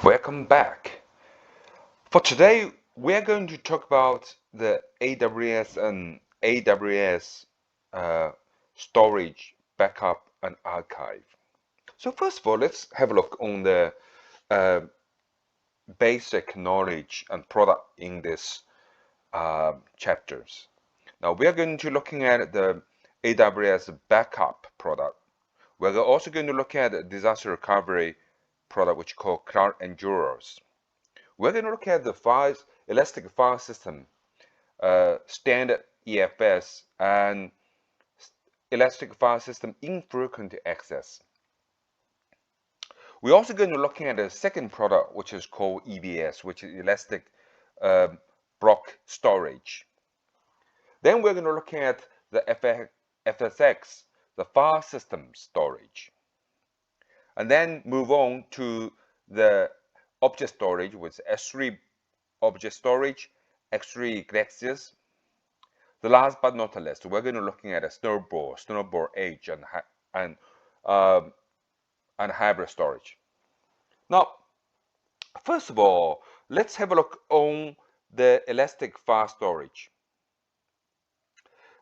Welcome back. For today, we are going to talk about the AWS and AWS uh, storage, backup, and archive. So first of all, let's have a look on the uh, basic knowledge and product in this chapters. Now we are going to looking at the AWS backup product. We're also going to look at the disaster recovery product, which is called Cloud Endurers. We're going to look at the elastic file system, standard EFS, and elastic file system infrequent access. We're also going to look at the second product, which is called EBS, which is elastic block storage. Then we're going to look at the FSX, the file system storage. And then move on to the object storage with S3 object storage, X3 Galaxies. The last but not least, we're going to looking at a Snowball Edge, and hybrid storage. Now, first of all, let's have a look on the elastic file storage.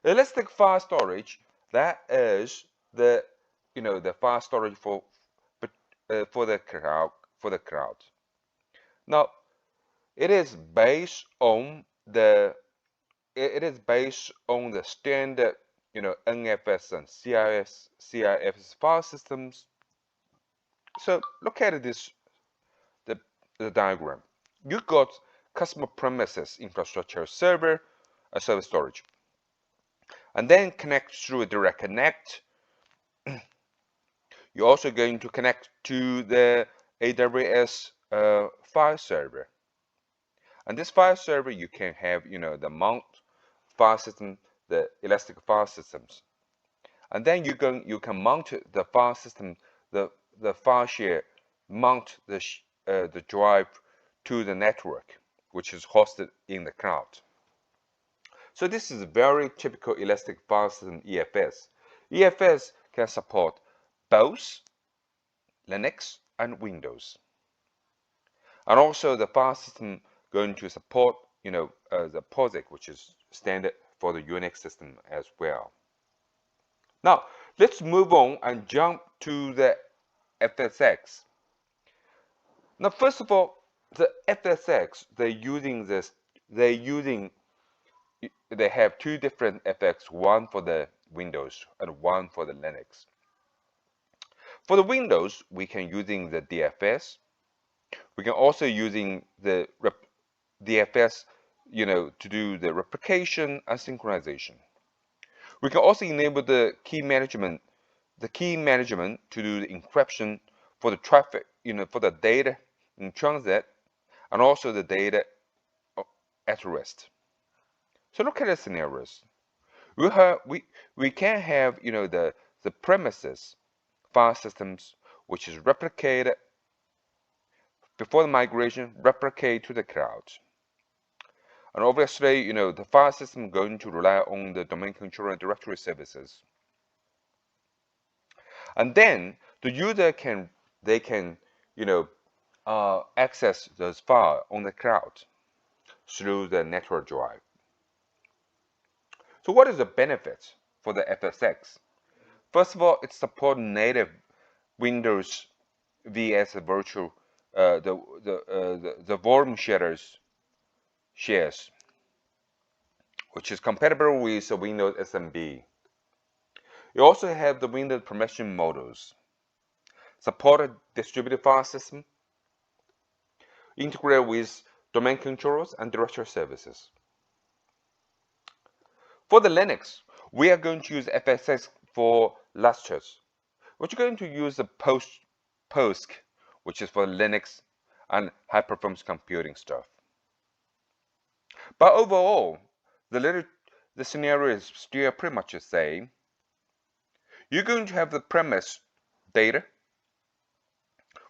Elastic file storage, that is the the file storage for the cloud. Now, it is based on the standard NFS and CIFS file systems. So look at this the diagram. You got customer premises infrastructure server, a service storage, and then connect through a direct connect. You're also going to connect to the AWS file server. And this file server, you can have, the mount file system, the elastic file systems. And then you can mount the file system, the file share, mount the drive to the network, which is hosted in the cloud. So this is a very typical elastic file system EFS. EFS can support both Linux and Windows. And also the file system going to support, the POSIX, which is standard for the Unix system as well. Now, let's move on and jump to the FSX. Now, first of all, the FSX, they have two different FX, one for the Windows and one for the Linux. For the Windows, we can using the DFS. We can also using the DFS, to do the replication and synchronization. We can also enable the key management to do the encryption for the traffic, for the data in transit, and also the data at rest. So look at the scenarios. We can have, the premises file systems, which is replicated before the migration, replicate to the cloud. And obviously, the file system is going to rely on the domain controller and directory services. And then the user can access those files on the cloud through the network drive. So what is the benefit for the FSX? First of all, it supports native Windows VS virtual the volume shares, which is compatible with the Windows SMB. You also have the Windows permission models, supported distributed file system, integrated with domain controllers and directory services. For the Linux, we are going to use FSX for lustres, which is going to use the POSIX, which is for Linux and high performance computing stuff. But overall, the scenario is still pretty much the same. You're going to have the premise data,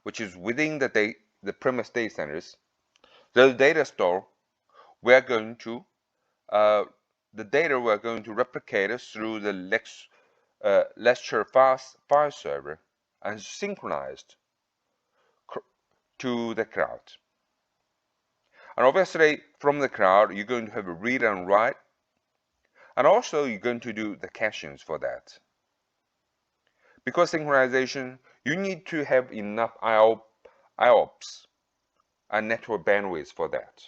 which is within the premise data centers. The data store, we're going to the data we're going to replicate it through the lecture file server and synchronized to the cloud. And obviously, from the cloud, you're going to have a read and write, and also you're going to do the caching for that. Because synchronization, you need to have enough IOPS and network bandwidth for that.